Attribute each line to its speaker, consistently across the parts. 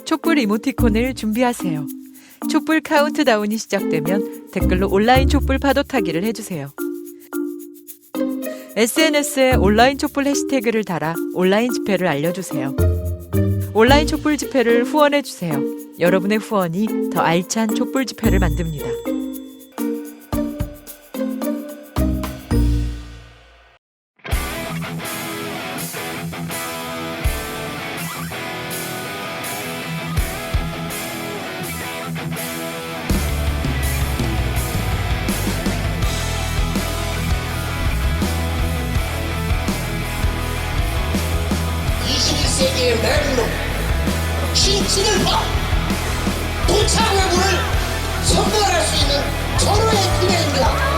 Speaker 1: 촛불 이모티콘을 준비하세요. 촛불 카운트다운이 시작되면 댓글로 온라인 촛불 파도 타기를 해주세요. SNS에 온라인 촛불 해시태그를 달아 온라인 집회를 알려주세요. 온라인 촛불 집회를 후원해주세요. 여러분의 후원이 더 알찬 촛불 집회를 만듭니다.
Speaker 2: 세계의 맹록 신진을 봐 도착외부를 선별할 수 있는 전후의 기회입니다.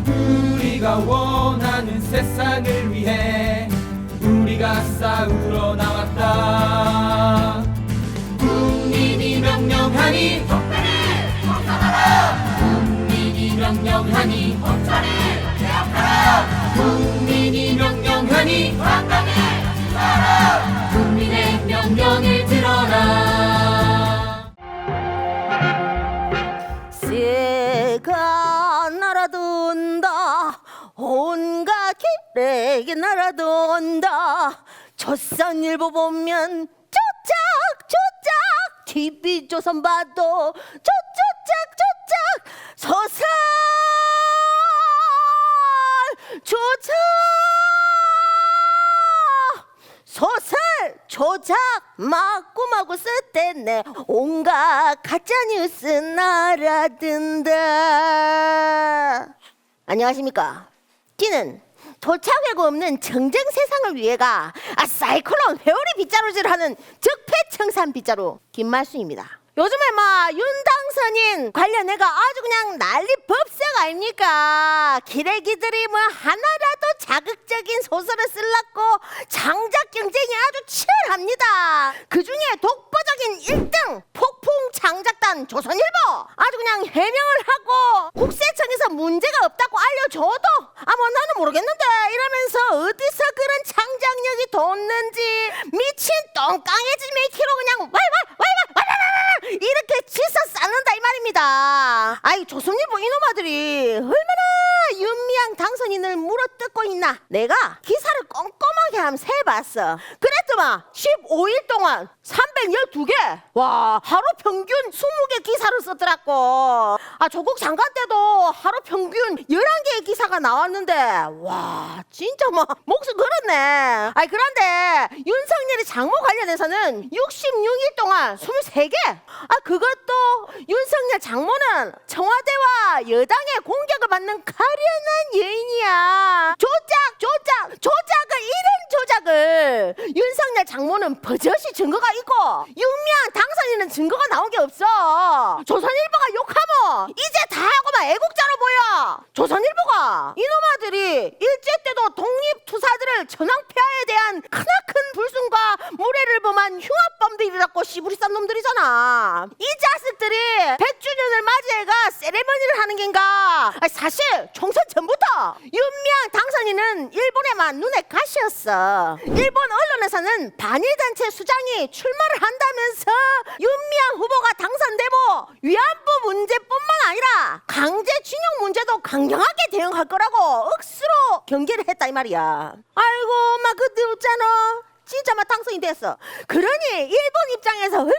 Speaker 3: 우리가 원하는 세상을 위해 우리가 싸우러 나왔다. 국민이 명령하니 독배를 청산하라. 국민이 명령하니 검찰을 개혁하라. 국민이 명령하니 강하게 지켜라. 국민의 명령을 들어라.
Speaker 4: 새가 날아든다. 온갖 기레기 날아든다. 조선일보 보면 쪼짝쪼짝, TV조선 봐도 쪼쪼짝쪼짝, 소설 조작, 소설 조작 마구마구 썼댔네. 온갖 가짜뉴스 날아든다. 안녕하십니까. 저는 도착외고 없는 정정 세상을 위해가 사이클론 회오리 빗자루질 하는 적폐청산 빗자루 김말순입니다. 요즘에 윤당선인 관련해가 아주 그냥 난리 법석 아닙니까? 기레기들이 하나라도 자극적인 소설을 쓰려고 장작 경쟁이 아주 치열합니다. 그 중에 독보적인 1등 폭풍 장작단 조선일보 아주 그냥 해명을 하고 국세청에서 문제가 없다고 알려줘도 나는 모르겠는데 이러면서 어디서 그런 창작력이 돋는지 미친 똥강해지 메키로 그냥 이렇게 지서 쌓는다 이 말입니다. 아이 조선일보 이놈아들이 얼마나 윤미향 당선인을 물어뜯고 있나. 내가 기사를 꼼꼼하게 한번 세봤어. 그랬더만 15일 동안 312개, 와 하루 평균 20개 기사를 썼더라고. 조국 장관 때도 하루 평균 11개의 기사가 나왔는데 와 진짜 목숨 걸었네. 그런데 윤석열이 장모 관련해서는 66일 동안 23개. 그것도 윤석열 장모는 청와대와 여당의 공격을 받는 가련한 여인이야. 조작을 이런 조작을 윤석열 장모는 버젓이 증거가 있고 윤미향 당선인은 증거가 나온 게 없어. 조선일보가 욕하면 이제 다 하고 애국자로 보여. 조선일보가 이놈아들이 일제 때도 독립투사들을 전황폐하에 대한 크나큰 불순과 무례를 범한 흉악범들이라고 씨부리 싼 놈들이잖아. 이 자식들이 100주년을 맞이해가 세레머니를 하는 겐가. 사실 총선 전부터 윤미향 당선인은 일본에만 눈에 가시였어. 일본 언론에서는 반일단체 수장이 출마를 한다면서 윤미향 후보가 당선되고 위안부 문제뿐만 아니라 강제징용 문제도 강경하게 대응할 거라고 억수로 경계를 했다 이 말이야. 아이고 그때 웃잖아. 진짜 당선이 됐어. 그러니 일본 입장에서 얼마나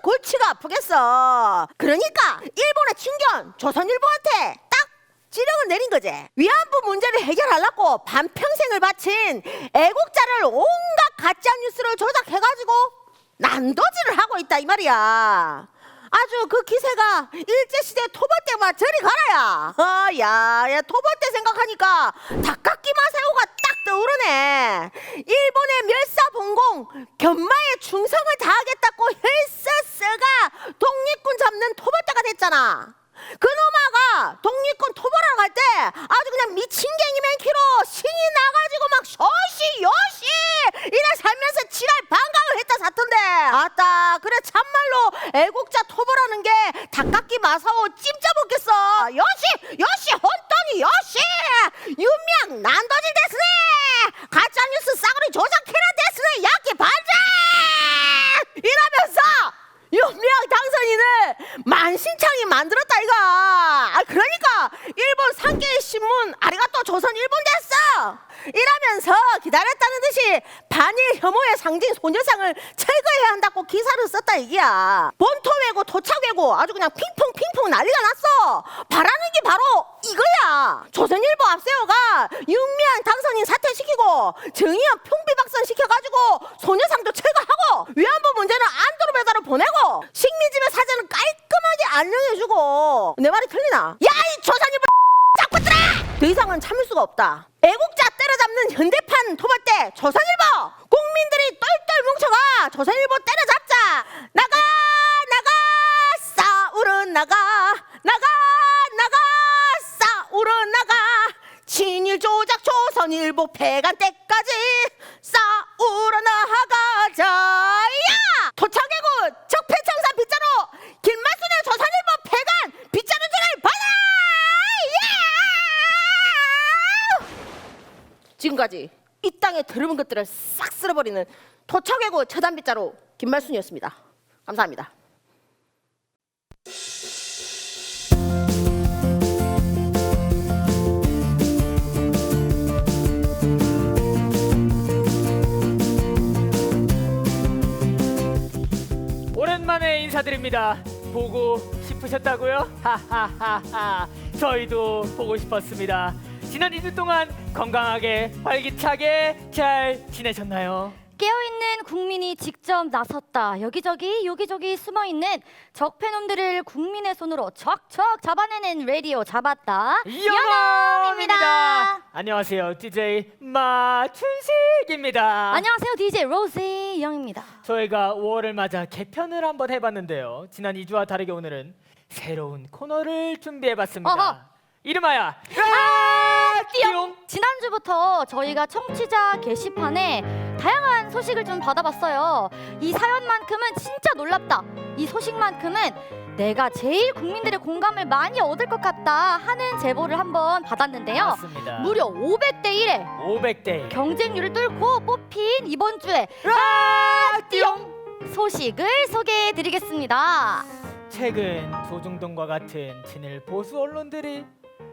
Speaker 4: 골치가 아프겠어. 그러니까 일본의 친견 조선일보한테 딱 지령을 내린 거지. 위안부 문제를 해결하려고 반평생을 바친 애국자를 온갖 가짜 뉴스를 조작해가지고 난도질을 하고 있다 이 말이야. 아주 그 기세가 일제시대 토벌 때만 저리 가라야. 야 토벌 때 생각하니까 닭깎기 마새우가 딱 떠오르네. 일본의 멸사봉공 견마에 충성을 다하겠다고 혈서스가 독립군 잡는 토벌 때가 됐잖아. 그놈아가 독립군 토벌하러 갈 때 아주 그냥 미친 갱이맨키로 신이 나가지고 막 쇼시 요시 이래 살면서 지랄 반강을 했다 사던데. 아따 그래 참말로 애국자 토벌하는 게 닭깎기 마사오 찜짜 먹겠어. 요시 혼돈이 요시 윤명 난도질 데스네. 가짜뉴스 싸구리 조작해라 데스네. 야끼 반장 이러면서 윤명 당선인을 만신창이 만들었다 이거. 그러니까 일본 산케이 신문 아리가또 조선 일본 됐어 이러면서 기다렸다는 듯이 반일 혐오의 상징 소녀상을 철거해야 한다고 기사를 썼다 이기야. 본토 외고 토착 외고 아주 그냥 핑퐁 난리가 났어. 바라는 게 바로 이거야. 조선일보 앞세워가 윤미향 당선인 사퇴시키고 정의연 풍비박산 시켜가지고 소녀상도 철거하고 위안부 문제는 안도로 배달을 보내고 식민지배 사전은 깔끔하게 안녕해주고. 내 말이 틀리나? 야 이 조선일보 잡것들아! 더 이상은 참을 수가 없다. 애국자 때려잡는 현대판 토벌대 조선일보 국민들이 똘똘 뭉쳐가 조선일보 때려잡자. 나가 싸우러 나가 싸우러 나가. 친일 조작 조선일보 폐간 때까지 싸우러 나가자. 야 도착해고 적폐청산 빗자루 김만순의 조선일보 폐간 빗자루질을 받아. 지금까지 이 땅에 더러운 것들을 싹 쓸어버리는 도착해고 처단 빗자루 김말순이었습니다. 감사합니다.
Speaker 3: 오랜만에 인사드립니다. 보고 싶으셨다고요? 하하하하. 저희도 보고 싶었습니다. 지난 2주 동안 건강하게 활기차게 잘 지내셨나요?
Speaker 5: 깨어있는 국민이 직접 나섰다. 여기저기 숨어있는 적폐놈들을 국민의 손으로 척척 잡아내는 라디오 잡았다.
Speaker 3: 연엄입니다. 안녕하세요. DJ 마춘식입니다.
Speaker 5: 안녕하세요. DJ 로지 영입니다.
Speaker 3: 저희가 5월을 맞아 개편을 한번 해봤는데요. 지난 2주와 다르게 오늘은 새로운 코너를 준비해봤습니다.
Speaker 5: 어허.
Speaker 3: 이름하여 띠용.
Speaker 5: 지난주부터 저희가 청취자 게시판에 다양한 소식을 좀 받아봤어요. 이 사연만큼은 진짜 놀랍다. 이 소식만큼은 내가 제일 국민들의 공감을 많이 얻을 것 같다 하는 제보를 한번 받았는데요.
Speaker 3: 맞습니다.
Speaker 5: 무려 500대 1에
Speaker 3: 500대
Speaker 5: 경쟁률을 뚫고 뽑힌 이번 주에 띠용 소식을 소개해드리겠습니다.
Speaker 3: 최근 조중동과 같은 친일 보수 언론들이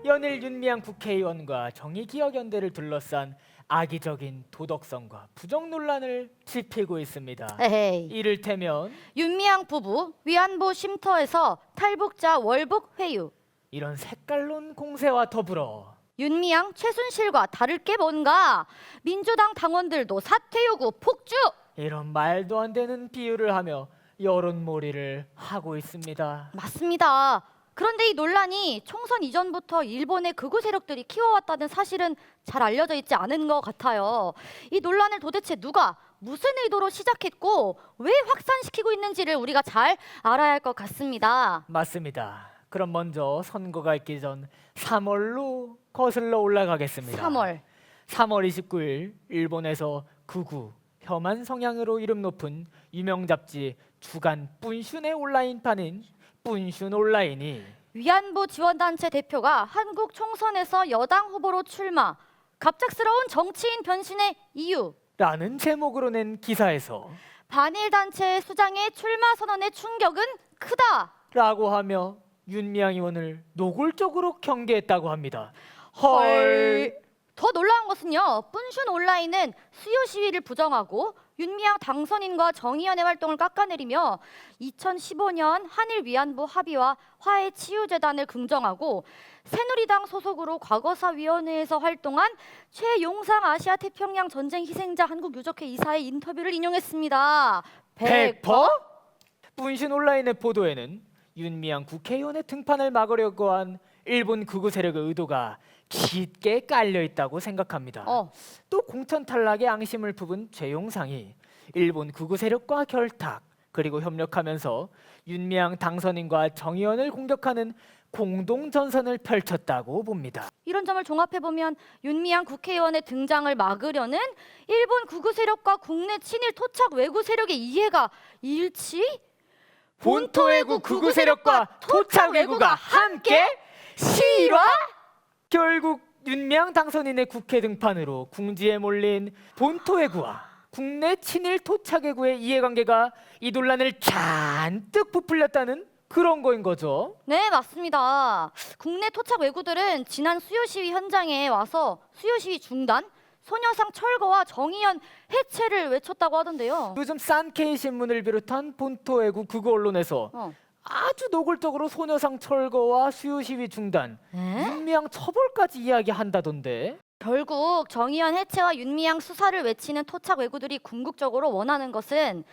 Speaker 3: 연일 윤미향 국회의원과 정의기억연대를 둘러싼 악의적인 도덕성과 부정 논란을 지피고 있습니다.
Speaker 5: 에헤이.
Speaker 3: 이를테면
Speaker 5: 윤미향 부부 위안부 쉼터에서 탈북자 월북 회유,
Speaker 3: 이런 색깔론 공세와 더불어
Speaker 5: 윤미향 최순실과 다를 게 뭔가, 민주당 당원들도 사퇴 요구 폭주,
Speaker 3: 이런 말도 안 되는 비유를 하며 여론몰이를 하고 있습니다.
Speaker 5: 맞습니다. 그런데 이 논란이 총선 이전부터 일본의 극우 세력들이 키워왔다는 사실은 잘 알려져 있지 않은 것 같아요. 이 논란을 도대체 누가 무슨 의도로 시작했고 왜 확산시키고 있는지를 우리가 잘 알아야 할 것 같습니다.
Speaker 3: 맞습니다. 그럼 먼저 선거가 있기 전 3월로 거슬러 올라가겠습니다.
Speaker 5: 3월
Speaker 3: 29일 일본에서 극우 혐한 성향으로 이름 높은 유명 잡지 주간 뿐슌의 온라인판인 뿐슌 온라인이
Speaker 5: 위안부 지원단체 대표가 한국 총선에서 여당 후보로 출마, 갑작스러운 정치인 변신의 이유
Speaker 3: 라는 제목으로 낸 기사에서
Speaker 5: 반일 단체 수장의 출마 선언의 충격은 크다
Speaker 3: 라고 하며 윤미향 의원을 노골적으로 경계했다고 합니다.
Speaker 5: 헐. 더 놀라운 것은요, 뿐슌 온라인은 수요 시위를 부정하고 윤미향 당선인과 정의연의 활동을 깎아내리며 2015년 한일 위안부 합의와 화해치유재단을 긍정하고 새누리당 소속으로 과거사위원회에서 활동한 최용상 아시아 태평양 전쟁 희생자 한국유족회 이사의 인터뷰를 인용했습니다.
Speaker 3: 100%? 문신 온라인의 보도에는 윤미향 국회의원의 등판을 막으려고 한 일본 극우 세력의 의도가 짙게 깔려 있다고 생각합니다. 또 공천 탈락의 앙심을 품은 최용상이 일본 극우 세력과 결탁 그리고 협력하면서 윤미향 당선인과 정의연을 공격하는 공동 전선을 펼쳤다고 봅니다.
Speaker 5: 이런 점을 종합해보면 윤미향 국회의원의 등장을 막으려는 일본 극우 세력과 국내 친일 토착 외구 세력의 이해가 일치?
Speaker 3: 본토외구 극우 세력과 토착 외구가 함께 실화? 결국 윤미향 당선인의 국회 등판으로 궁지에 몰린 본토외구와 국내 친일 토착외구의 이해관계가 이 논란을 잔뜩 부풀렸다는 그런 거인 거죠.
Speaker 5: 네, 맞습니다. 국내 토착 외구들은 지난 수요 시위 현장에 와서 수요 시위 중단, 소녀상 철거와 정의연 해체를 외쳤다고 하던데요.
Speaker 3: 요즘 싼케이 신문을 비롯한 본토외구 극우 언론에서 아주 노골적으로 소녀상 철거와 수요 시위 중단, 윤미향 처벌까지 이야기한다던데.
Speaker 5: 결국 정의연 해체와 윤미향 수사를 외치는 토착 외구들이 궁극적으로 원하는 것은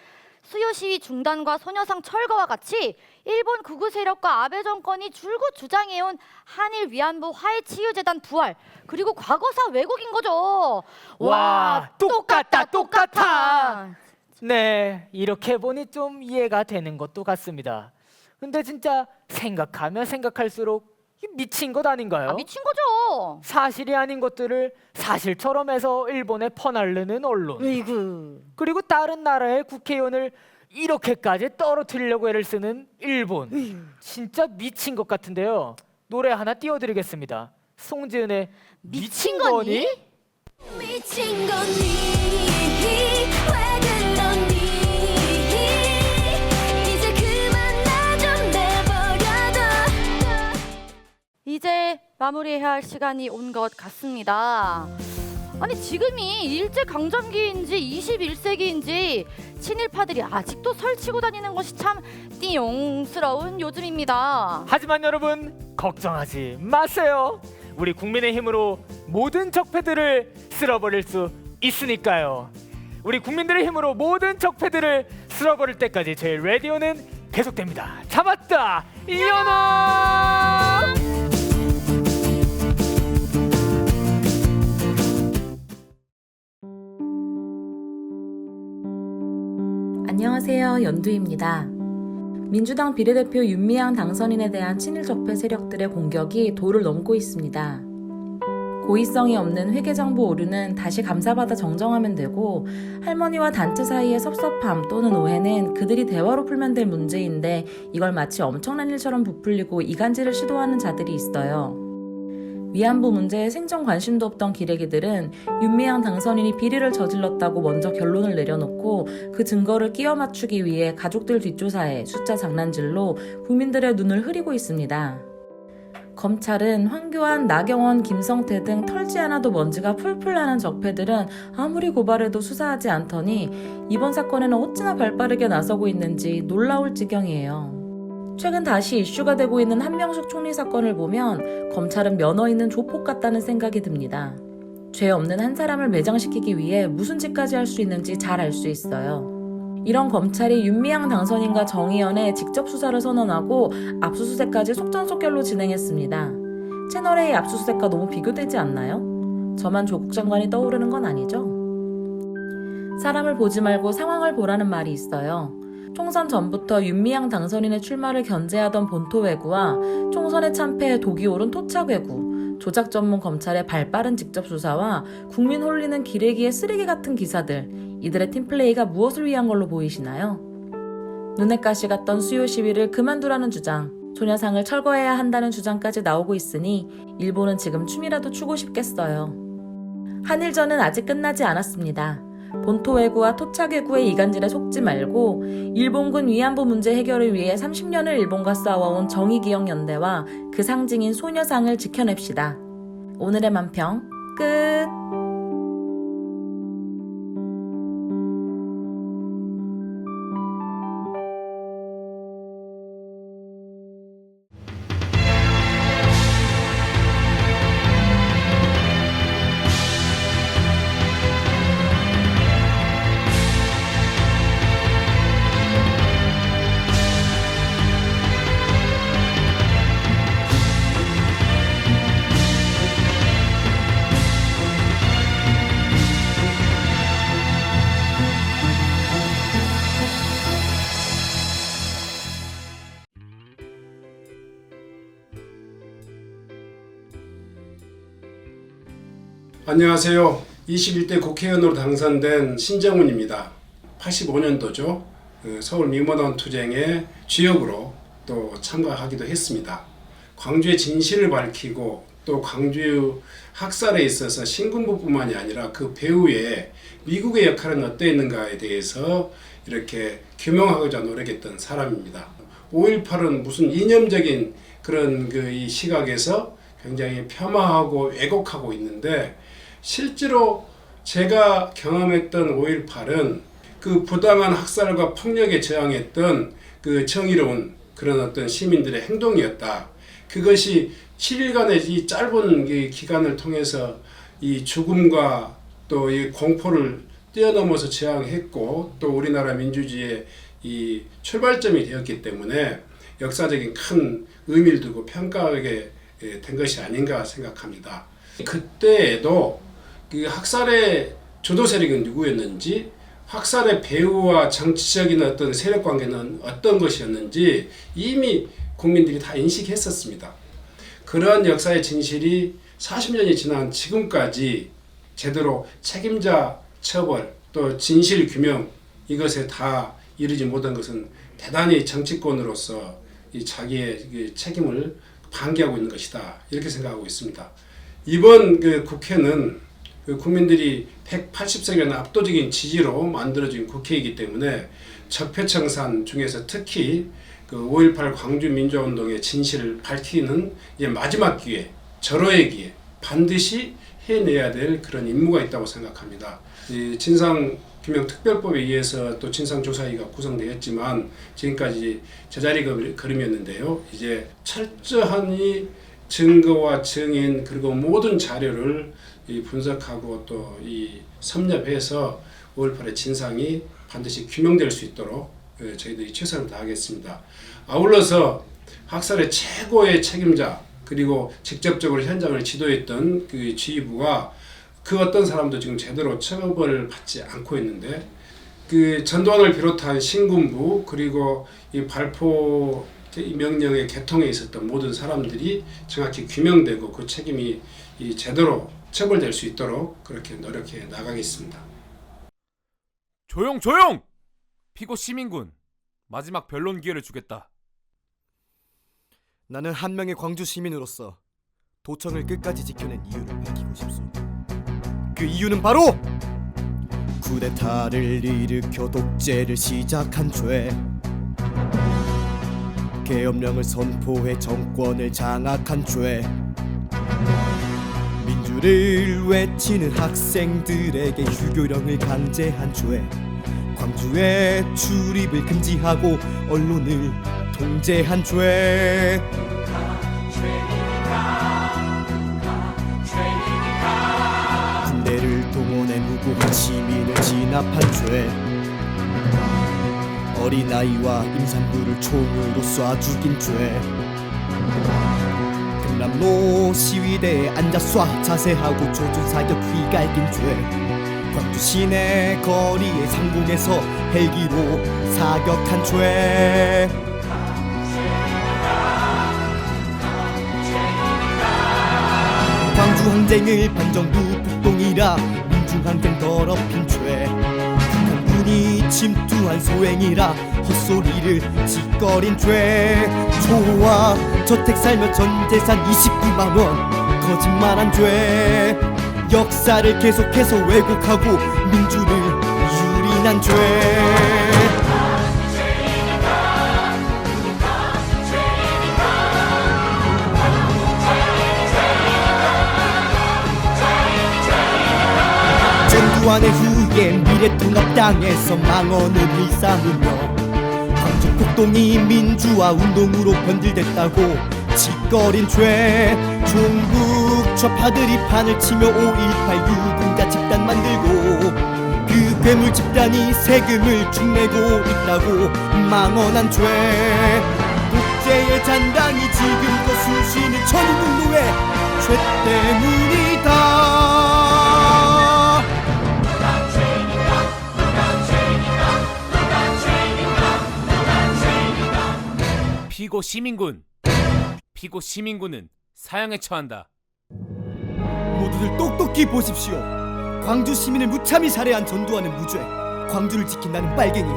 Speaker 5: 수요 시위 중단과 소녀상 철거와 같이 일본 극우 세력과 아베 정권이 줄곧 주장해온 한일 위안부 화해치유재단 부활 그리고 과거사 왜곡인 거죠.
Speaker 3: 와, 똑같아. 네, 이렇게 보니 좀 이해가 되는 것도 같습니다. 근데 진짜 생각하면 생각할수록 미친 것 아닌가요?
Speaker 5: 미친 거죠.
Speaker 3: 사실이 아닌 것들을 사실처럼 해서 일본에 퍼날르는 언론.
Speaker 4: 으이구.
Speaker 3: 그리고 다른 나라의 국회의원을 이렇게까지 떨어뜨리려고 애를 쓰는 일본. 진짜 미친 것 같은데요. 노래 하나 띄워드리겠습니다. 송지은의 미친 거니?
Speaker 6: 미친 거니 왜 그러니 이제 그만 나 좀 내버려둬.
Speaker 5: 이제 마무리해야 할 시간이 온 것 같습니다. 아니 지금이 일제강점기인지 21세기인지 친일파들이 아직도 설치고 다니는 것이 참 띠용스러운 요즘입니다.
Speaker 3: 하지만 여러분 걱정하지 마세요. 우리 국민의 힘으로 모든 적폐들을 쓸어버릴 수 있으니까요. 우리 국민들의 힘으로 모든 적폐들을 쓸어버릴 때까지 저희 라디오는 계속됩니다. 잡았다 이현아.
Speaker 7: 안녕하세요. 연두입니다. 민주당 비례대표 윤미향 당선인에 대한 친일 적폐 세력들의 공격이 도를 넘고 있습니다. 고의성이 없는 회계정보 오류는 다시 감사받아 정정하면 되고 할머니와 단체 사이의 섭섭함 또는 오해는 그들이 대화로 풀면 될 문제인데 이걸 마치 엄청난 일처럼 부풀리고 이간질을 시도하는 자들이 있어요. 위안부 문제에 생전 관심도 없던 기레기들은 윤미향 당선인이 비리를 저질렀다고 먼저 결론을 내려놓고 그 증거를 끼워 맞추기 위해 가족들 뒷조사에 숫자 장난질로 국민들의 눈을 흐리고 있습니다. 검찰은 황교안, 나경원, 김성태 등 털지 않아도 먼지가 풀풀 나는 적폐들은 아무리 고발해도 수사하지 않더니 이번 사건에는 어찌나 발빠르게 나서고 있는지 놀라울 지경이에요. 최근 다시 이슈가 되고 있는 한명숙 총리 사건을 보면 검찰은 면허 있는 조폭 같다는 생각이 듭니다. 죄 없는 한 사람을 매장시키기 위해 무슨 짓까지 할 수 있는지 잘 알 수 있어요. 이런 검찰이 윤미향 당선인과 정의연의 직접 수사를 선언하고 압수수색까지 속전속결로 진행했습니다. 채널A 압수수색과 너무 비교되지 않나요? 저만 조국 장관이 떠오르는 건 아니죠? 사람을 보지 말고 상황을 보라는 말이 있어요. 총선 전부터 윤미향 당선인의 출마를 견제하던 본토외구와 총선에 참패해 독이 오른 토착외구, 조작 전문 검찰의 발빠른 직접 수사와 국민 홀리는 기레기의 쓰레기 같은 기사들, 이들의 팀플레이가 무엇을 위한 걸로 보이시나요? 눈엣 가시 같던 수요 시위를 그만두라는 주장, 소녀상을 철거해야 한다는 주장까지 나오고 있으니 일본은 지금 춤이라도 추고 싶겠어요. 한일전은 아직 끝나지 않았습니다. 본토외구와 토착외구의 이간질에 속지 말고 일본군 위안부 문제 해결을 위해 30년을 일본과 싸워온 정의기억연대와 그 상징인 소녀상을 지켜냅시다. 오늘의 만평 끝!
Speaker 8: 안녕하세요. 21대 국회의원으로 당선된 신정훈입니다. 85년도죠. 서울 미모당 투쟁의 주역으로 또 참가하기도 했습니다. 광주의 진실을 밝히고 또 광주 학살에 있어서 신군부뿐만이 아니라 그 배후에 미국의 역할은 어떠했는가에 대해서 이렇게 규명하고자 노력했던 사람입니다. 5.18은 무슨 이념적인 그런 이 시각에서 굉장히 폄하하고 왜곡하고 있는데, 실제로 제가 경험했던 5.18은 그 부당한 학살과 폭력에 저항했던 그 정의로운 그런 어떤 시민들의 행동이었다. 그것이 7일간의 이 짧은 기간을 통해서 이 죽음과 또 이 공포를 뛰어넘어서 저항했고, 또 우리나라 민주주의의 이 출발점이 되었기 때문에 역사적인 큰 의미를 두고 평가하게 된 것이 아닌가 생각합니다. 그때에도 그 학살의 주도 세력은 누구였는지, 학살의 배후와 정치적인 어떤 세력 관계는 어떤 것이었는지 이미 국민들이 다 인식했었습니다. 그러한 역사의 진실이 40년이 지난 지금까지 제대로 책임자 처벌 또 진실 규명 이것에 다 이르지 못한 것은 대단히 정치권으로서 이 자기의 책임을 방기하고 있는 것이다, 이렇게 생각하고 있습니다. 이번 국회는 국민들이 180석이라는 압도적인 지지로 만들어진 국회이기 때문에 적폐청산 중에서 특히 5.18 광주민주화운동의 진실을 밝히는 이제 마지막 기회, 절호의 기회, 반드시 해내야 될 그런 임무가 있다고 생각합니다. 이 진상규명특별법에 의해서 또 진상조사위가 구성되었지만 지금까지 제자리걸음이었는데요. 이제 철저한 이 증거와 증인 그리고 모든 자료를 분석하고 또 이 섭렵해서 5.18의 진상이 반드시 규명될 수 있도록 저희들이 최선을 다하겠습니다. 아울러서 학살의 최고의 책임자 그리고 직접적으로 현장을 지도했던 그 지휘부가 그 어떤 사람도 지금 제대로 처벌을 받지 않고 있는데, 그 전두환을 비롯한 신군부 그리고 이 발포 명령의 개통에 있었던 모든 사람들이 정확히 규명되고 그 책임이 제대로 처벌될 수 있도록 그렇게 노력해 나가겠습니다.
Speaker 9: 조용 조용! 피고 시민군, 마지막 변론 기회를 주겠다.
Speaker 10: 나는 한 명의 광주 시민으로서 도청을 끝까지 지켜낸 이유를 밝히고 싶소. 그 이유는 바로 쿠데타를 일으켜 독재를 시작한 죄, 계엄령을 선포해 정권을 장악한 죄, 민주를 외치는 학생들에게 유교령을 강제한 죄, 광주의 출입을 금지하고 언론을 통제한 죄, 군대를 동원해 무고한 시민을 진압한 죄, 어린아이와 임산부를 총으로 쏴 죽인 죄, 금남로 시위대에 앉아 쏴 자세하고 조준사격 휘갈긴 죄, 광주 시내 거리에 상공에서 헬기로 사격한 죄, 광주 항쟁을 반정부 폭동이라 민중항쟁 더럽힌 죄, 북한군이 침투한 소행이라 헛소리를 짓거린 죄, 초호와 저택 살며 전 재산 29만원 거짓말한 죄, 역사를 계속해서 왜곡하고 민주를 유린한 죄, 전두환의 후예 미래통합당에서 망언을 일삼으며 광주 폭동이 민주화 운동으로 변질됐다고 짓거린 죄, 종북 좌파들이 판을 치며 5.18 유공자 집단 만들고 그 괴물 집단이 세금을 축내고 있다고 망언한 죄, 독재의 잔당이 지금껏 숨쉬는 천운동로의 죄 때문이다.
Speaker 9: 피고 시민군, 피고 시민군은 사형에 처한다.
Speaker 10: 모두들 똑똑히 보십시오. 광주 시민을 무참히 살해한 전두환은 무죄, 광주를 지킨 나는 빨갱이.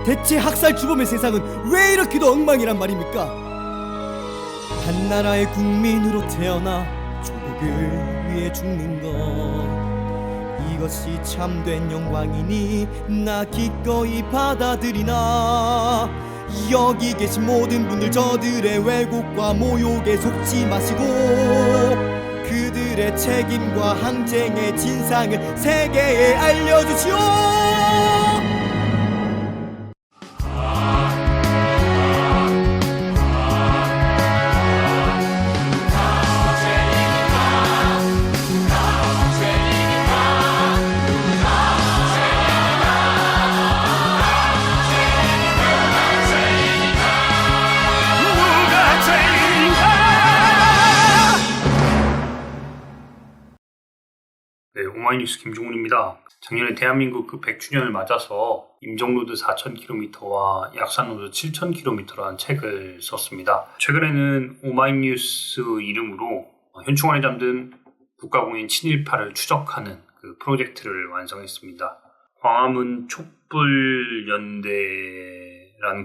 Speaker 10: 대체 학살 주범의 세상은 왜 이렇게도 엉망이란 말입니까? 한 나라의 국민으로 태어나 조국을 위해 죽는 것, 이것이 참된 영광이니 나 기꺼이 받아들이나. 여기 계신 모든 분들, 저들의 왜곡과 모욕에 속지 마시고 그들의 책임과 항쟁의 진상을 세계에 알려주시오.
Speaker 11: 네, 오마이뉴스 김종훈입니다. 작년에 대한민국 그 100주년을 맞아서 임정로드 4,000km와 약산로드 7,000km라는 책을 썼습니다. 최근에는 오마이뉴스 이름으로 현충원에 잠든 국가공인 친일파를 추적하는 그 프로젝트를 완성했습니다. 광화문 촛불연대라는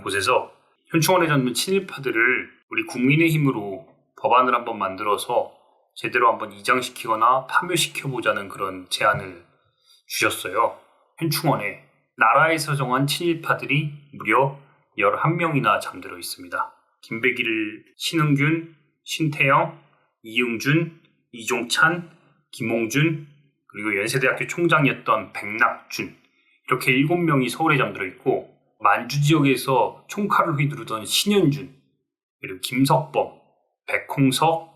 Speaker 11: 곳에서 현충원에 잠든 친일파들을 우리 국민의힘으로 법안을 한번 만들어서 제대로 한번 이장시키거나 파묘시켜보자는 그런 제안을 주셨어요. 현충원에 나라에서 정한 친일파들이 무려 11명이나 잠들어 있습니다. 김백일, 신흥균, 신태영, 이응준, 이종찬, 김홍준, 그리고 연세대학교 총장이었던 백낙준, 이렇게 7명이 서울에 잠들어 있고, 만주 지역에서 총칼을 휘두르던 신현준, 그리고 김석범, 백홍석,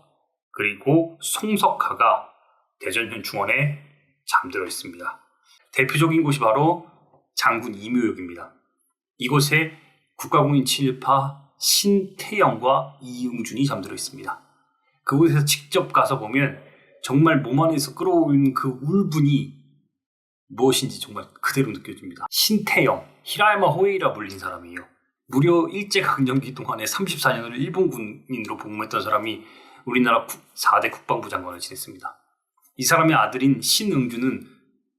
Speaker 11: 그리고 송석하가 대전 현충원에 잠들어 있습니다. 대표적인 곳이 바로 장군 이묘역입니다. 이곳에 국가공인 친일파 신태영과 이응준이 잠들어 있습니다. 그곳에서 직접 가서 보면 정말 몸 안에서 끌어올리는 그 울분이 무엇인지 정말 그대로 느껴집니다. 신태영, 히라야마 호에이라 불린 사람이에요. 무려 일제강점기 동안에 34년을 일본 군인으로 복무했던 사람이 우리나라 4대 국방부 장관을 지냈습니다. 이 사람의 아들인 신응준은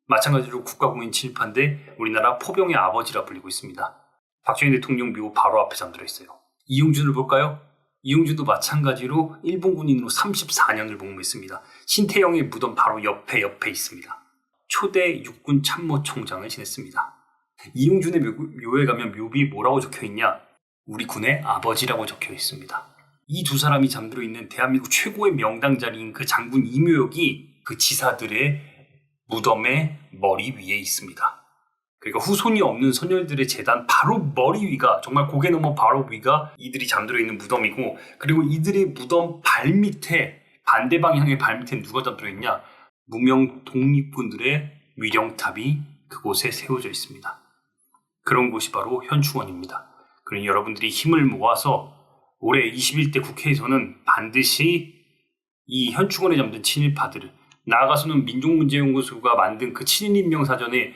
Speaker 11: 마찬가지로 국가공인 친일파인데 우리나라 포병의 아버지라 불리고 있습니다. 박정희 대통령 묘 바로 앞에 잠들어 있어요. 이응준을 볼까요? 이응준도 마찬가지로 일본 군인으로 34년을 복무했습니다. 신태영의 무덤 바로 옆에 있습니다. 초대 육군 참모총장을 지냈습니다. 이응준의 묘에 가면 묘비에 뭐라고 적혀있냐? 우리 군의 아버지라고 적혀 있습니다. 이 두 사람이 잠들어 있는 대한민국 최고의 명당 자리인 그 장군 이묘역이 그 지사들의 무덤의 머리 위에 있습니다. 그러니까 후손이 없는 선열들의 재단 바로 머리 위가, 정말 고개 넘어 바로 위가 이들이 잠들어 있는 무덤이고, 그리고 이들의 무덤 발밑에, 반대 방향의 발밑에 누가 잠들어 있냐? 무명 독립군들의 위령탑이 그곳에 세워져 있습니다. 그런 곳이 바로 현충원입니다. 그러니 여러분들이 힘을 모아서 올해 21대 국회에서는 반드시 이 현충원에 잠든 친일파들을, 나아가서는 민족문제연구소가 만든 그 친일인명사전에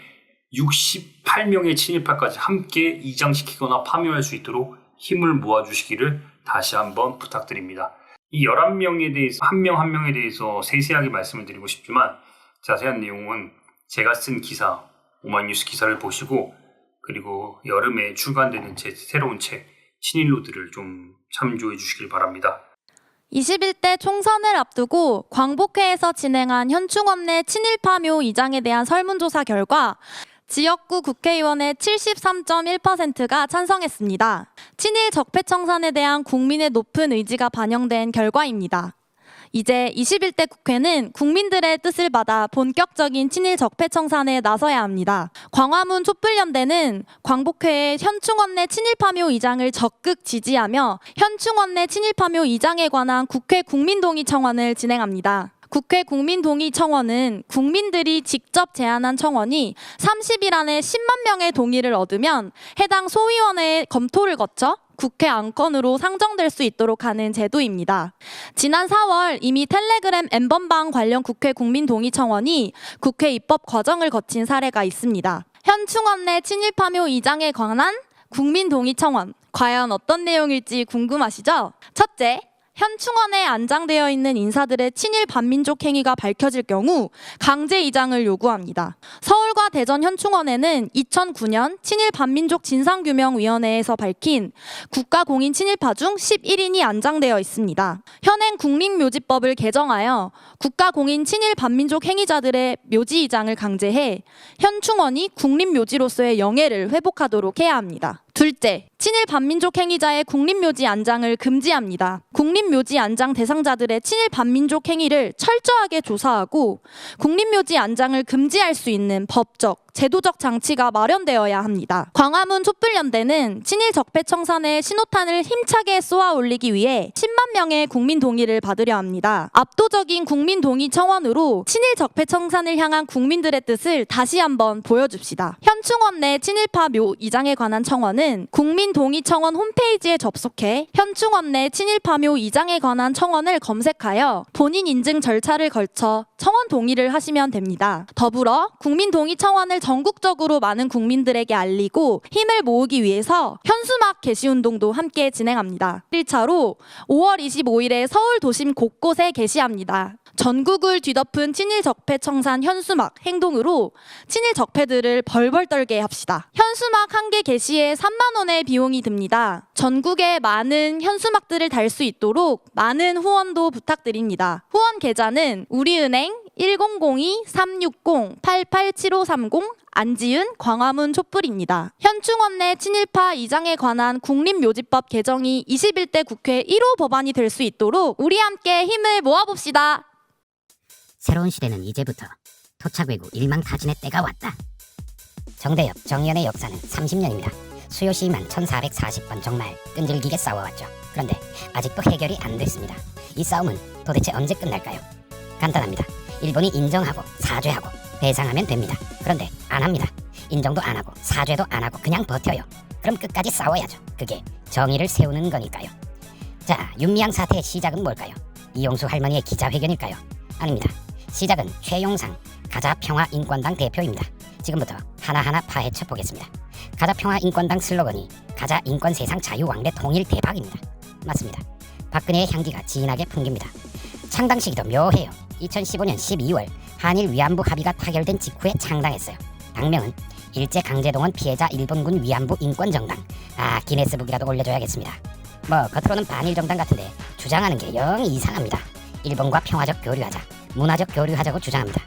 Speaker 11: 68명의 친일파까지 함께 이장시키거나 파묘할 수 있도록 힘을 모아주시기를 다시 한번 부탁드립니다. 이 11명에 대해서 한 명 한 명에 대해서 세세하게 말씀을 드리고 싶지만 자세한 내용은 제가 쓴 기사, 오마이뉴스 기사를 보시고, 그리고 여름에 출간되는 제 새로운 책 친일로드를 좀 참조해 주시길 바랍니다.
Speaker 12: 21대 총선을 앞두고 광복회에서 진행한 현충원 내 친일파묘 이장에 대한 설문조사 결과 지역구 국회의원의 73.1%가 찬성했습니다. 친일 적폐청산에 대한 국민의 높은 의지가 반영된 결과입니다. 이제 21대 국회는 국민들의 뜻을 받아 본격적인 친일 적폐청산에 나서야 합니다. 광화문 촛불연대는 광복회에 현충원 내 친일파묘 이장을 적극 지지하며 현충원 내 친일파묘 이장에 관한 국회 국민동의 청원을 진행합니다. 국회 국민동의 청원은 국민들이 직접 제안한 청원이 30일 안에 10만 명의 동의를 얻으면 해당 소위원회의 검토를 거쳐 국회 안건으로 상정될 수 있도록 하는 제도입니다. 지난 4월 이미 텔레그램 N번방 관련 국회 국민동의 청원이 국회 입법 과정을 거친 사례가 있습니다. 현충원 내 친일파묘 이장에 관한 국민동의 청원, 과연 어떤 내용일지 궁금하시죠? 첫째, 현충원에 안장되어 있는 인사들의 친일 반민족 행위가 밝혀질 경우 강제 이장을 요구합니다. 서울과 대전 현충원에는 2009년 친일 반민족 진상규명위원회에서 밝힌 국가공인 친일파 중 11인이 안장되어 있습니다. 현행 국립묘지법을 개정하여 국가공인 친일 반민족 행위자들의 묘지 이장을 강제해 현충원이 국립묘지로서의 영예를 회복하도록 해야 합니다. 둘째, 친일 반민족 행위자의 국립묘지 안장을 금지합니다. 국립묘지 안장 대상자들의 친일 반민족 행위를 철저하게 조사하고 국립묘지 안장을 금지할 수 있는 법적, 제도적 장치가 마련되어야 합니다. 광화문 촛불연대는 친일 적폐청산의 신호탄을 힘차게 쏘아 올리기 위해 10만 명의 국민 동의를 받으려 합니다. 압도적인 국민 동의 청원으로 친일 적폐청산을 향한 국민들의 뜻을 다시 한번 보여줍시다. 현충원 내 친일파 묘 이장에 관한 청원은 국민 동의 청원 홈페이지에 접속해 현충원 내 친일파 묘 이장에 관한 청원을 검색하여 본인 인증 절차를 거쳐 청원 동의를 하시면 됩니다. 더불어 국민 동의 청원을 전국적으로 많은 국민들에게 알리고 힘을 모으기 위해서 현수막 게시운동도 함께 진행합니다. 1차로 5월 25일에 서울 도심 곳곳에 게시합니다. 전국을 뒤덮은 친일 적폐 청산 현수막 행동으로 친일 적폐들을 벌벌 떨게 합시다. 현수막 한 개 게시에 3만 원의 비용이 듭니다. 전국에 많은 현수막들을 달 수 있도록 많은 후원도 부탁드립니다. 후원 계좌는 우리은행 1002-360-887530 안지은 광화문 촛불입니다. 현충원 내 친일파 이장에 관한 국립묘지법 개정이 21대 국회 1호 법안이 될 수 있도록 우리 함께 힘을 모아봅시다.
Speaker 13: 새로운 시대는 이제부터 토착외구 일망타진의 때가 왔다. 정대협, 정의연의 역사는 30년입니다. 수요시만 1440번 정말 끈질기게 싸워왔죠. 그런데 아직도 해결이 안 됐습니다. 이 싸움은 도대체 언제 끝날까요? 간단합니다. 일본이 인정하고 사죄하고 배상하면 됩니다. 그런데 안 합니다. 인정도 안 하고 사죄도 안 하고 그냥 버텨요. 그럼 끝까지 싸워야죠. 그게 정의를 세우는 거니까요. 자, 윤미향 사태의 시작은 뭘까요? 이용수 할머니의 기자회견일까요? 아닙니다. 시작은 최용상 가자평화인권당 대표입니다. 지금부터 하나하나 파헤쳐 보겠습니다. 가자평화인권당 슬로건이 가자 인권 세상 자유왕래 통일 대박입니다. 맞습니다. 박근혜의 향기가 진하게 풍깁니다. 창당 시기도 묘해요. 2015년 12월 한일 위안부 합의가 타결된 직후에 창당했어요. 당명은 일제강제동원 피해자 일본군 위안부 인권정당. 기네스북이라도 올려줘야겠습니다. 뭐 겉으로는 반일정당 같은데 주장하는 게 영 이상합니다. 일본과 평화적 교류하자, 문화적 교류하자고 주장합니다.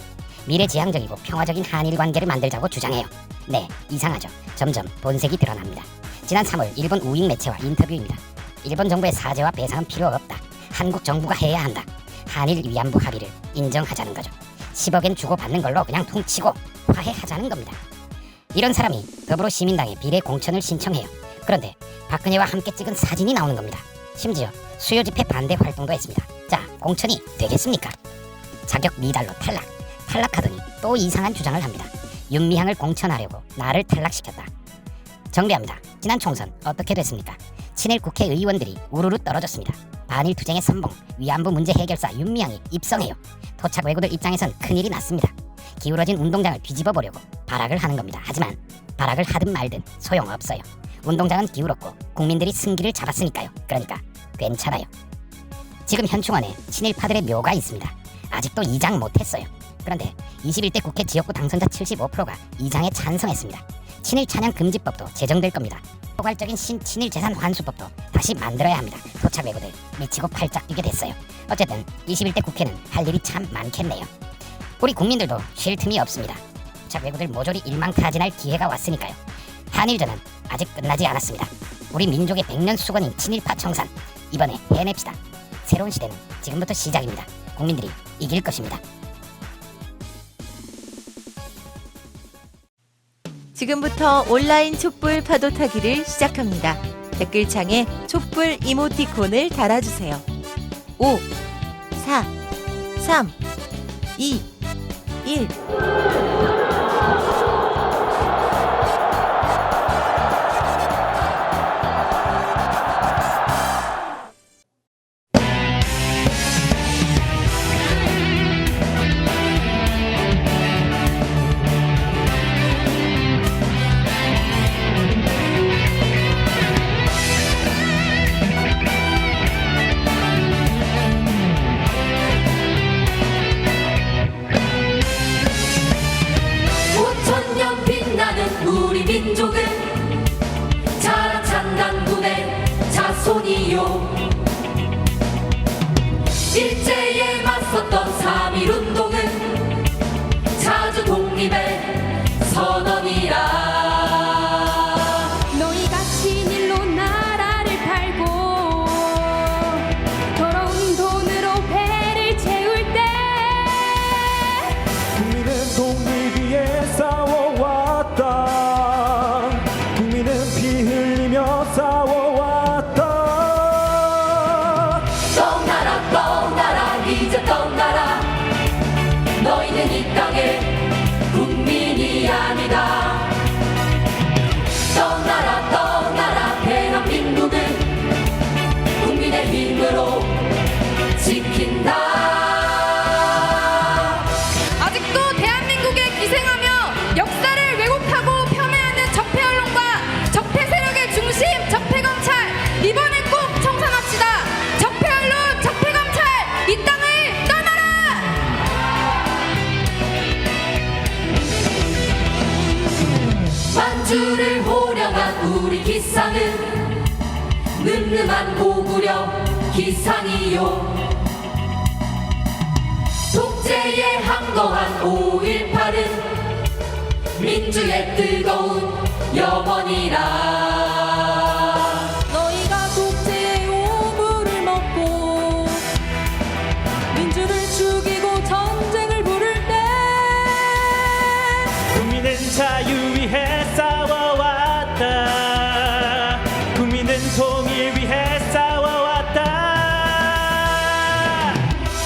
Speaker 13: 미래지향적이고 평화적인 한일 관계를 만들자고 주장해요. 네, 이상하죠. 점점 본색이 드러납니다. 지난 3월 일본 우익 매체와 인터뷰입니다. 일본 정부의 사죄와 배상은 필요 없다. 한국 정부가 해야 한다. 한일 위안부 합의를 인정하자는 거죠. 10억엔 주고받는 걸로 그냥 퉁치고 화해하자는 겁니다. 이런 사람이 더불어시민당에 비례 공천을 신청해요. 그런데 박근혜와 함께 찍은 사진이 나오는 겁니다. 심지어 수요 집회 반대 활동도 했습니다. 자, 공천이 되겠습니까? 자격 미달로 탈락. 탈락하더니 또 이상한 주장을 합니다. 윤미향을 공천하려고 나를 탈락시켰다. 정리합니다. 지난 총선 어떻게 됐습니까? 친일 국회의원들이 우르르 떨어졌습니다. 반일 투쟁의 선봉, 위안부 문제 해결사 윤미향이 입성해요. 토착 왜구들 입장에선 큰일이 났습니다. 기울어진 운동장을 뒤집어 보려고 발악을 하는 겁니다. 하지만 발악을 하든 말든 소용없어요. 운동장은 기울었고 국민들이 승기를 잡았으니까요. 그러니까 괜찮아요. 지금 현충원에 친일파들의 묘가 있습니다. 아직도 이장 못했어요. 그런데 21대 국회 지역구 당선자 75%가 이장에 찬성했습니다. 친일 찬양 금지법도 제정될 겁니다. 포괄적인 친일 재산 환수법도 다시 만들어야 합니다. 토착 외구들 미치고 팔짝 뛰게 됐어요. 어쨌든 21대 국회는 할 일이 참 많겠네요. 우리 국민들도 쉴 틈이 없습니다. 토착 외구들 모조리 일망타진할 기회가 왔으니까요. 한일전은 아직 끝나지 않았습니다. 우리 민족의 100년 수건인 친일파 청산, 이번에 해냅시다. 새로운 시대는 지금부터 시작입니다. 국민들이 이길 것입니다.
Speaker 1: 지금부터 온라인 촛불 파도 타기를 시작합니다. 댓글창에 촛불 이모티콘을 달아주세요. 5, 4, 3, 2, 1.
Speaker 6: 독재에 맞섰던 3.1운동은 자주 독립의 선언이라.
Speaker 14: 너희가 친일로 나라를 팔고 더러운 돈으로 배를 채울 때
Speaker 10: 국민은 독립 위해 싸워왔다. 국민은 피 흘리며 싸워왔다.
Speaker 6: 떠나라 떠나라 이제 떠나라. 너희는 이 땅의 국민이 아니다. 떠나라 떠나라. 대한민국은 국민의 힘으로 지킨다.
Speaker 14: 아직도 대한민국에 기생하며 역사를 왜곡하고 폄훼하는 적폐 언론과 적폐 세력의 중심 적폐 검찰, 이번엔 꼭 청산합시다. 적폐 언론, 적폐 검찰, 이 땅을 떠나라.
Speaker 6: 만주를 호령한 우리 기상은 늠름한 고구려 기상이요. 독재에 항거한 5.18은 민주의 뜨거운 염원이라.
Speaker 14: 너희가 독재의 오물을 먹고 민주를 죽이고 전쟁을 부를 때
Speaker 10: 국민은 자유 위해 싸워왔다. 국민은 통일 위해 싸워왔다.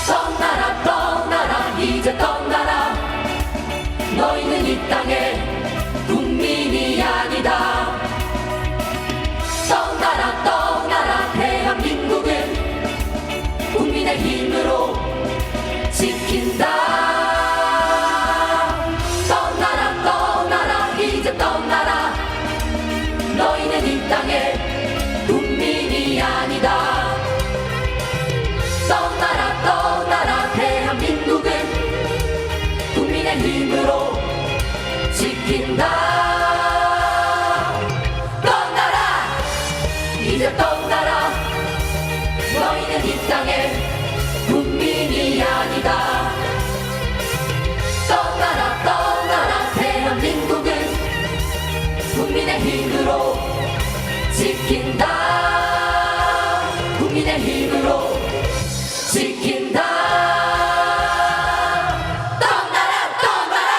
Speaker 6: 떠나라 떠나라 이제 떠나라. 너희는 이 땅의 국민이 아니다. 떠나라 떠나라. 대한민국은 국민의 힘으로 지킨다. 떠나라 떠나라 이제 떠나라. 너희는 이 땅의 국민이 아니다. 떠나라 떠나라. 대한민국은 국민의 힘으로 지킨다. 떠나라 이제 떠나라. 너희는 이 땅의 국민이 아니다. 떠나라 떠나라. 대한민국은 국민의 힘으로 지킨다. 국민의 힘으로 지킨다. 떠나라 떠나라.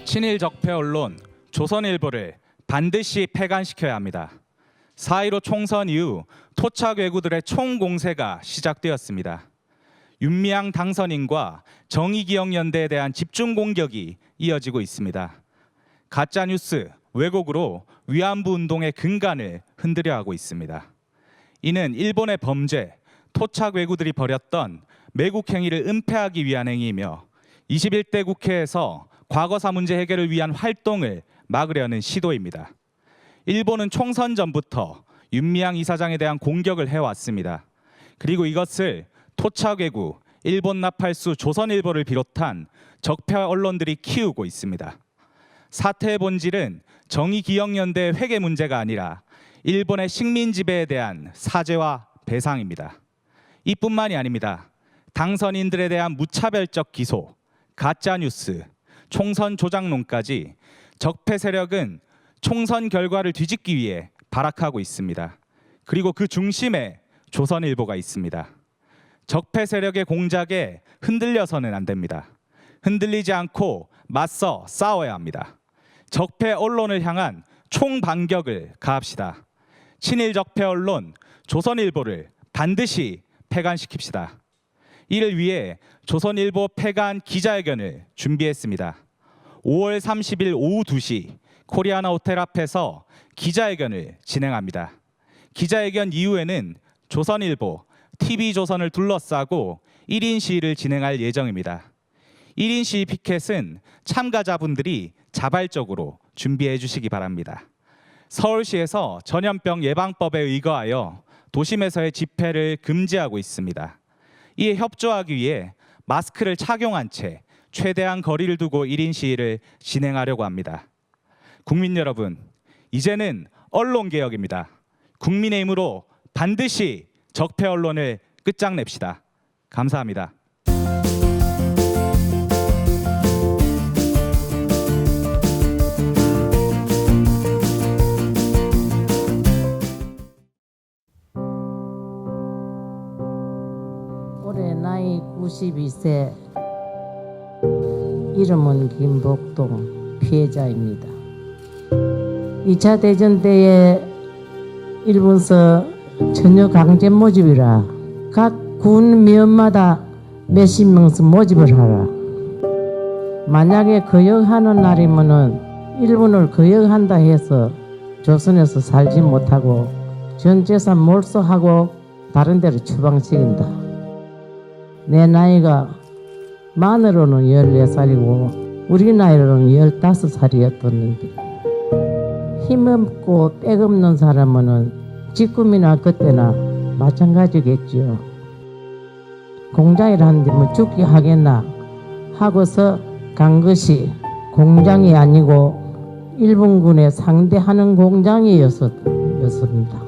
Speaker 15: 친일 적폐 언론 조선일보를 반드시 폐간시켜야 합니다. 4.15 총선 이후 토착 왜구들의 총공세가 시작되었습니다. 윤미향 당선인과 정의기억연대에 대한 집중 공격이 이어지고 있습니다. 가짜뉴스, 왜곡으로 위안부 운동의 근간을 흔들려 하고 있습니다. 이는 일본의 범죄, 토착 왜구들이 벌였던 매국 행위를 은폐하기 위한 행위이며 21대 국회에서 과거사 문제 해결을 위한 활동을 막으려는 시도입니다. 일본은 총선 전부터 윤미향 이사장에 대한 공격을 해왔습니다. 그리고 이것을 토착 왜구, 일본 나팔수 조선일보를 비롯한 적폐 언론들이 키우고 있습니다. 사태의 본질은 정의기억연대의 회계 문제가 아니라 일본의 식민 지배에 대한 사죄와 배상입니다. 이뿐만이 아닙니다. 당선인들에 대한 무차별적 기소, 가짜뉴스, 총선 조작론까지 적폐 세력은 총선 결과를 뒤집기 위해 발악하고 있습니다. 그리고 그 중심에 조선일보가 있습니다. 적폐 세력의 공작에 흔들려서는 안 됩니다. 흔들리지 않고 맞서 싸워야 합니다. 적폐 언론을 향한 총반격을 가합시다. 친일 적폐 언론 조선일보를 반드시 폐간시킵시다. 이를 위해 조선일보 폐간 기자회견을 준비했습니다. 5월 30일 오후 2시 코리아나 호텔 앞에서 기자회견을 진행합니다. 기자회견 이후에는 조선일보, TV조선을 둘러싸고 1인 시위를 진행할 예정입니다. 1인 시위 피켓은 참가자분들이 자발적으로 준비해 주시기 바랍니다. 서울시에서 전염병 예방법에 의거하여 도심에서의 집회를 금지하고 있습니다. 이에 협조하기 위해 마스크를 착용한 채 최대한 거리를 두고 1인 시위를 진행하려고 합니다. 국민 여러분, 이제는 언론개혁입니다. 국민의힘으로 반드시 적폐 언론을 끝장냅시다. 감사합니다.
Speaker 16: 올해 나이 92세, 이름은 김복동, 피해자입니다. 2차 대전 때에 일본서 전혀 강제 모집이라 각 군 면마다 몇십 명씩 모집을 하라. 만약에 거역하는 날이면은 일본을 거역한다 해서 조선에서 살지 못하고 전 재산 몰수하고 다른 데로 추방시킨다. 내 나이가 만으로는 14살이고 우리 나이로는 15살이었었는데 힘없고 빽없는 사람은 지금이나 그때나 마찬가지겠지요. 공장이라 하는데 뭐 죽기 하겠나 하고서 간 것이 공장이 아니고 일본군에 상대하는 공장이었습니다.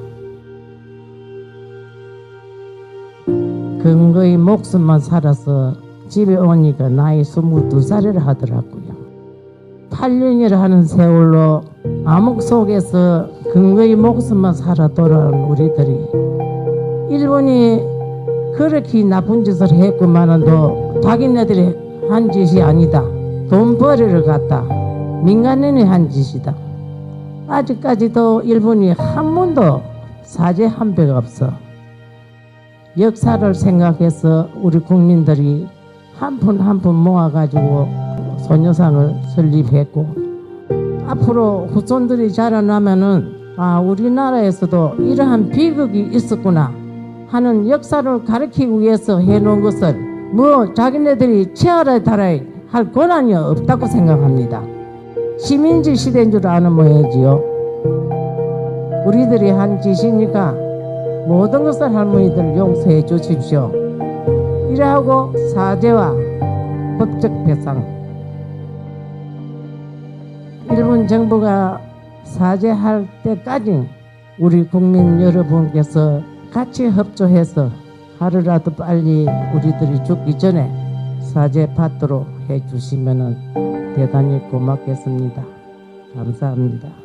Speaker 16: 근거의 목숨만 살아서 집에 오니까 나이 22살이라 하더라고요. 8년이라 하는 세월로 암흑 속에서 근거의 목숨만 살아 돌아온 우리들이 일본이 그렇게 나쁜 짓을 했구만은도 자기네들이 한 짓이 아니다. 돈 벌이러 갔다. 민간인이 한 짓이다. 아직까지도 일본이 한 번도 사죄한 적 없어. 역사를 생각해서 우리 국민들이 한 푼 한 푼 모아가지고 소녀상을 설립했고 앞으로 후손들이 자라나면은 아 우리나라에서도 이러한 비극이 있었구나 하는 역사를 가르치기 위해서 해놓은 것을 뭐 자기네들이 치아라 달아야 할 권한이 없다고 생각합니다. 시민지 시대인 줄 아는 모양이지요. 우리들이 한 짓이니까 모든 것을 할머니들 용서해 주십시오. 이러하고 사죄와 법적 배상 일본 정부가 사죄할 때까지 우리 국민 여러분께서 같이 협조해서 하루라도 빨리 우리들이 죽기 전에 사죄 받도록 해주시면 대단히 고맙겠습니다. 감사합니다.